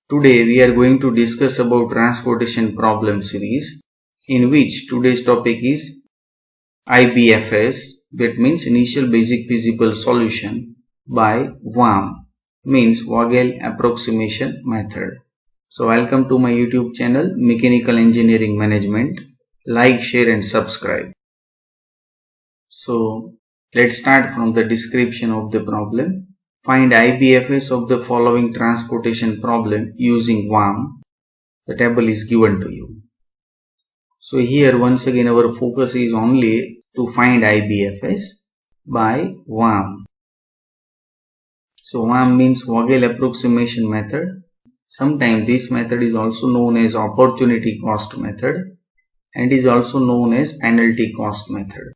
Today we are going to discuss about transportation problem series, in which today's topic is IBFS, that means Initial Basic Feasible Solution by VAM, means Vogel Approximation Method. So welcome to my YouTube channel Mechanical Engineering Management. Like, share and subscribe. So let's start from the description of the problem. Find IBFS of the following transportation problem using VAM. The table is given to you. So here once again our focus is only to find IBFS by VAM. So VAM means Vogel Approximation Method. Sometimes this method is also known as Opportunity Cost Method and is also known as Penalty Cost Method.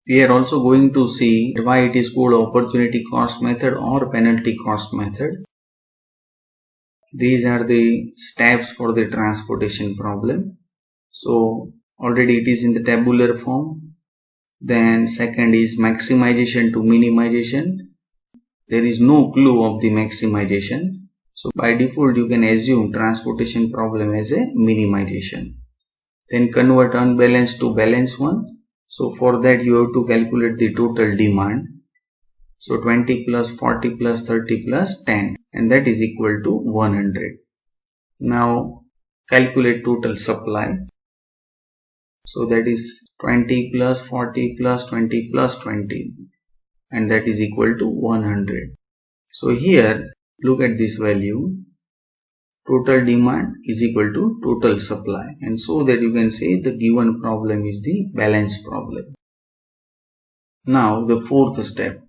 We are also going to see why it is called Opportunity Cost Method or Penalty Cost Method. These are the steps for the transportation problem. So already it is in the tabular form. Then second is maximization to minimization. There is no clue of the maximization. So by default you can assume transportation problem as a minimization. Then convert unbalanced to balanced one. So for that you have to calculate the total demand. So 20 plus 40 plus 30 plus 10, and that is equal to 100. Now calculate total supply. So that is 20 plus 40 plus 20 plus 20, and that is equal to 100. So here look at this value. Total demand is equal to total supply, and so that you can say the given problem is the balance problem. Now the fourth step,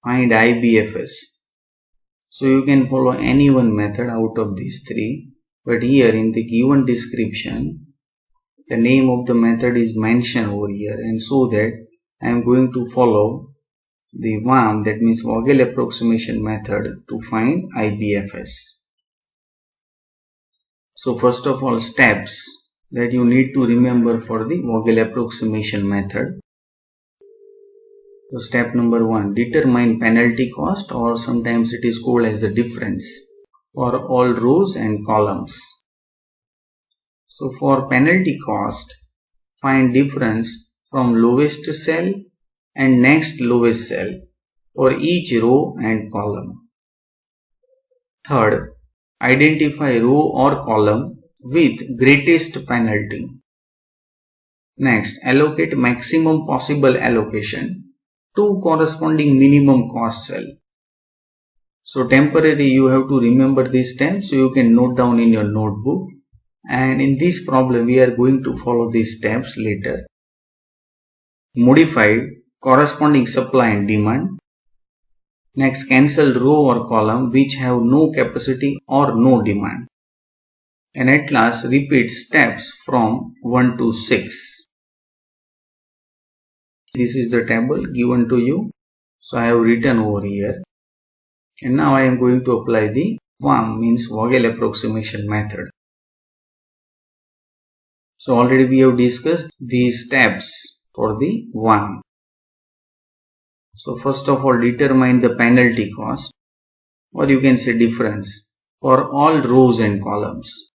find IBFS. So you can follow any one method out of these three, but here in the given description the name of the method is mentioned over here, and so that I am going to follow the VAM, that means Vogel Approximation Method, to find IBFS. So first of all, steps that you need to remember for the Vogel Approximation Method. So step number 1, determine penalty cost, or sometimes it is called as the difference, for all rows and columns. So for penalty cost, find difference from lowest cell and next lowest cell for each row and column. Third, identify row or column with greatest penalty. Next, allocate maximum possible allocation to corresponding minimum cost cell. So temporarily you have to remember this step, so you can note down in your notebook, and in this problem we are going to follow these steps later. Modify corresponding supply and demand. Next, cancel row or column which have no capacity or no demand. And at last, repeat steps from 1 to 6. This is the table given to you. So I have written over here. And now I am going to apply the VAM, means Vogel Approximation Method. So already we have discussed these steps for the VAM. So first of all, determine the penalty cost, or you can say difference, for all rows and columns.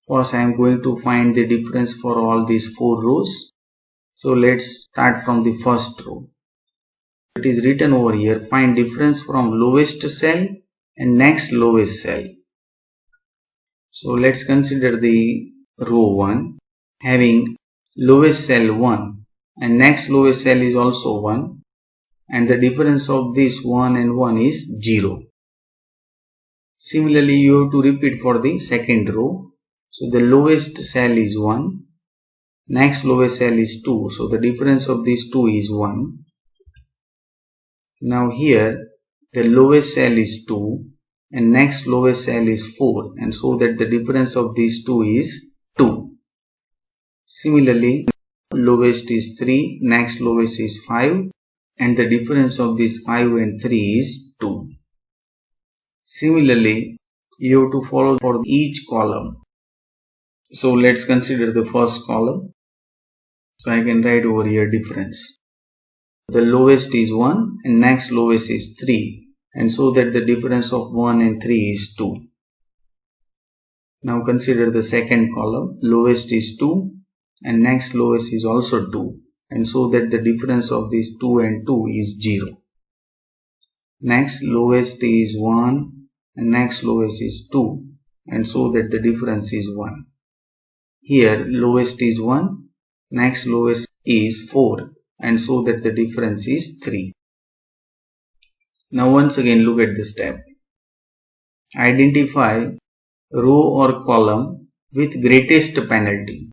First I am going to find the difference for all these 4 rows. So let's start from the first row. It is written over here, find difference from lowest cell and next lowest cell. So let's consider the row 1 having lowest cell 1. And next lowest cell is also 1, and the difference of this 1 and 1 is 0. Similarly, you have to repeat for the second row. So the lowest cell is 1, next lowest cell is 2, so the difference of these 2 is 1. Now here the lowest cell is 2 and next lowest cell is 4, and so that the difference of these 2 is 2. Similarly, lowest is 3, next lowest is 5, and the difference of these 5 and 3 is 2. Similarly, you have to follow for each column. So let's consider the first column. So I can write over here difference. The lowest is 1 and next lowest is 3. and so that the difference of 1 and 3 is 2. Now consider the second column. Lowest is 2 and next lowest is also 2, and so that the difference of these 2 and 2 is 0. Next lowest is 1 and next lowest is 2, and so that the difference is 1. Here lowest is 1, next lowest is 4, and so that the difference is 3. Now once again look at the step. Identify row or column with greatest penalty.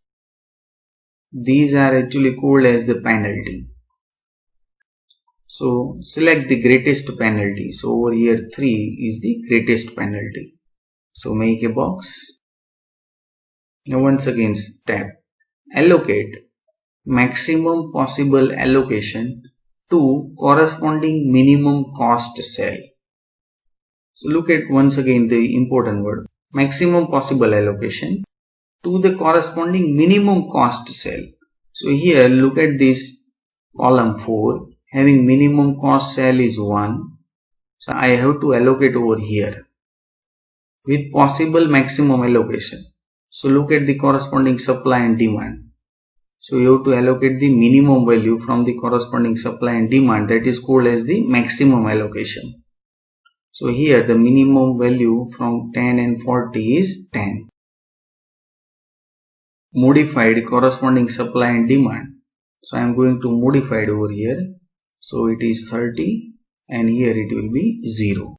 These are actually called as the penalty. So select the greatest penalty. So over here 3 is the greatest penalty. So make a box. Now once again step. Allocate maximum possible allocation to corresponding minimum cost cell. So look at once again the important word. Maximum possible allocation to the corresponding minimum cost cell. So here look at this column 4 having minimum cost cell is 1. So I have to allocate over here with possible maximum allocation. So look at the corresponding supply and demand. So you have to allocate the minimum value from the corresponding supply and demand, that is called as the maximum allocation. So here the minimum value from 10 and 40 is 10. Modified corresponding supply and demand. So I am going to modify it over here. So it is 30 and here it will be 0.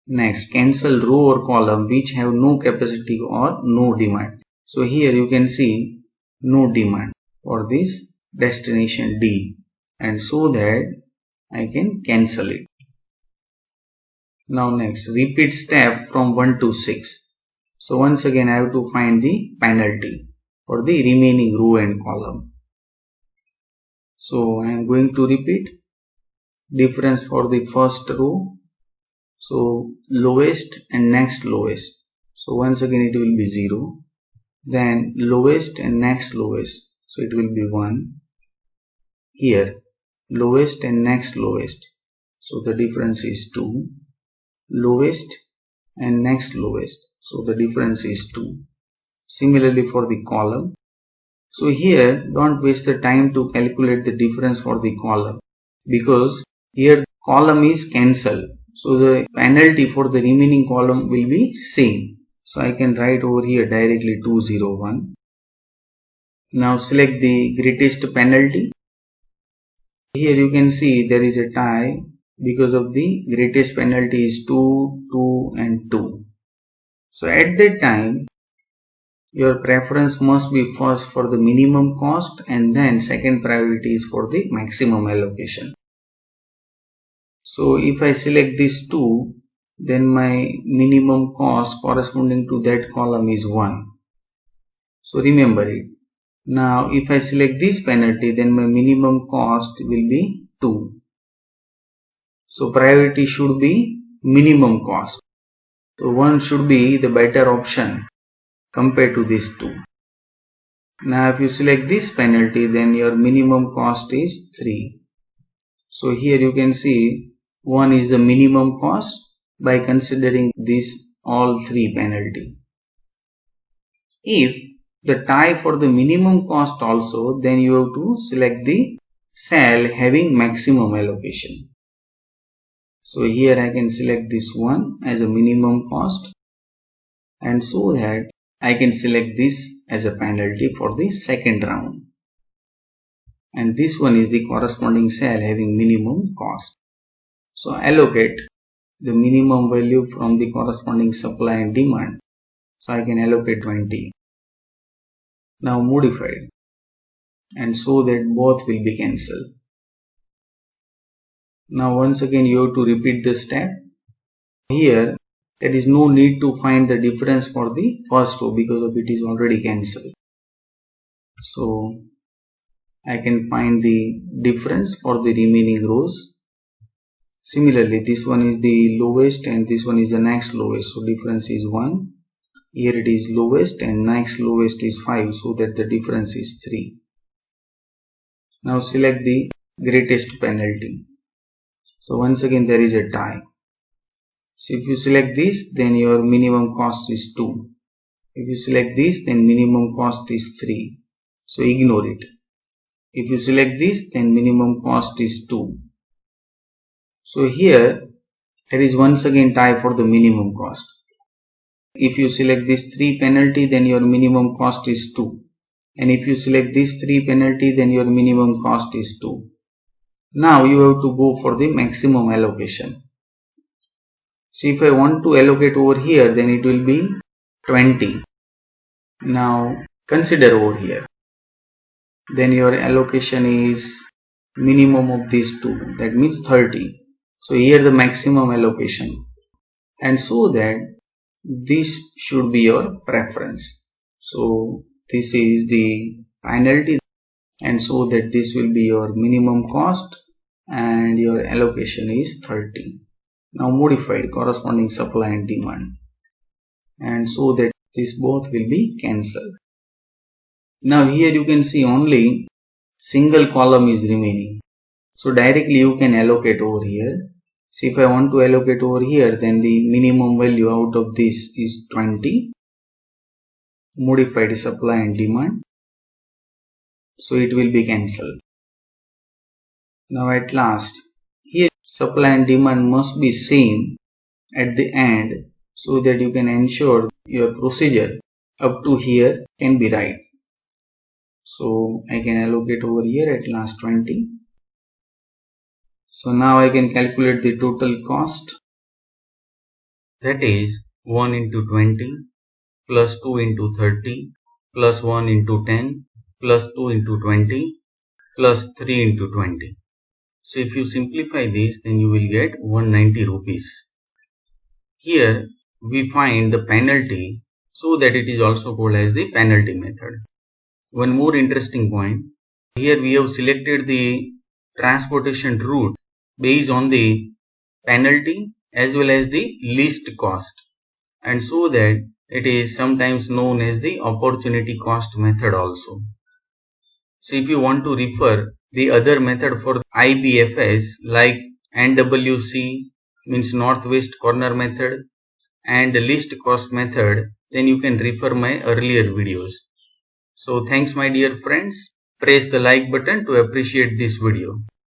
Next, cancel row or column which have no capacity or no demand. So here you can see no demand for this destination D, and so that I can cancel it. Now next, repeat step from 1 to 6. So once again I have to find the penalty for the remaining row and column. So I am going to repeat difference for the first row. So lowest and next lowest. So once again it will be 0. Then lowest and next lowest. So it will be 1. Here lowest and next lowest. So the difference is 2. Lowest and next lowest. So the difference is 2. Similarly for the column. So here don't waste the time to calculate the difference for the column, because here column is cancelled. So the penalty for the remaining column will be same. So I can write over here directly 201. Now select the greatest penalty. Here you can see there is a tie because of the greatest penalty is 2, 2 and 2. So at that time your preference must be first for the minimum cost and then second priority is for the maximum allocation. So if I select these 2, then my minimum cost corresponding to that column is 1. So remember it. Now if I select this penalty, then my minimum cost will be 2. So priority should be minimum cost. So 1 should be the better option compared to these 2. Now if you select this penalty, then your minimum cost is 3. So here you can see 1 is the minimum cost by considering this all 3 penalty. If the tie for the minimum cost also, then you have to select the cell having maximum allocation. So here I can select this one as a minimum cost, and so that I can select this as a penalty for the second round. And this one is the corresponding cell having minimum cost. So allocate the minimum value from the corresponding supply and demand. So I can allocate 20. Now modify it, and so that both will be cancelled. Now once again you have to repeat the step. Here there is no need to find the difference for the first row because of it is already cancelled. So I can find the difference for the remaining rows. Similarly, this one is the lowest and this one is the next lowest. So difference is 1. Here it is lowest and next lowest is 5. So that the difference is 3. Now select the greatest penalty. So once again there is a tie. So if you select this, then your minimum cost is 2. If you select this, then minimum cost is 3. So ignore it. If you select this, then minimum cost is 2. So here there is once again tie for the minimum cost. If you select this 3 penalty, then your minimum cost is 2. And if you select this 3 penalty, then your minimum cost is 2. Now you have to go for the maximum allocation. So if I want to allocate over here, then it will be 20. Now consider over here. Then your allocation is minimum of these two, that means 30. So here the maximum allocation. And so that this should be your preference. So this is the penalty, and so that this will be your minimum cost and your allocation is 30. Now modified corresponding supply and demand, and so that this both will be cancelled. Now here you can see only single column is remaining. So directly you can allocate over here. So if I want to allocate over here, then the minimum value out of this is 20. Modified supply and demand. So it will be cancelled. Now at last, here supply and demand must be same at the end, so that you can ensure your procedure up to here can be right. So I can allocate over here at last 20. So now I can calculate the total cost. That is 1 into 20 plus 2 into 30 plus 1 into 10 plus 2 into 20 plus 3 into 20. So if you simplify this, then you will get 190 rupees. Here we find the penalty, so that it is also called as the penalty method. One more interesting point, here we have selected the transportation route based on the penalty as well as the least cost, and so that it is sometimes known as the opportunity cost method also. So if you want to refer the other method for IBFS like NWC, means northwest corner method, and least cost method, then you can refer my earlier videos. So thanks my dear friends. Press the like button to appreciate this video.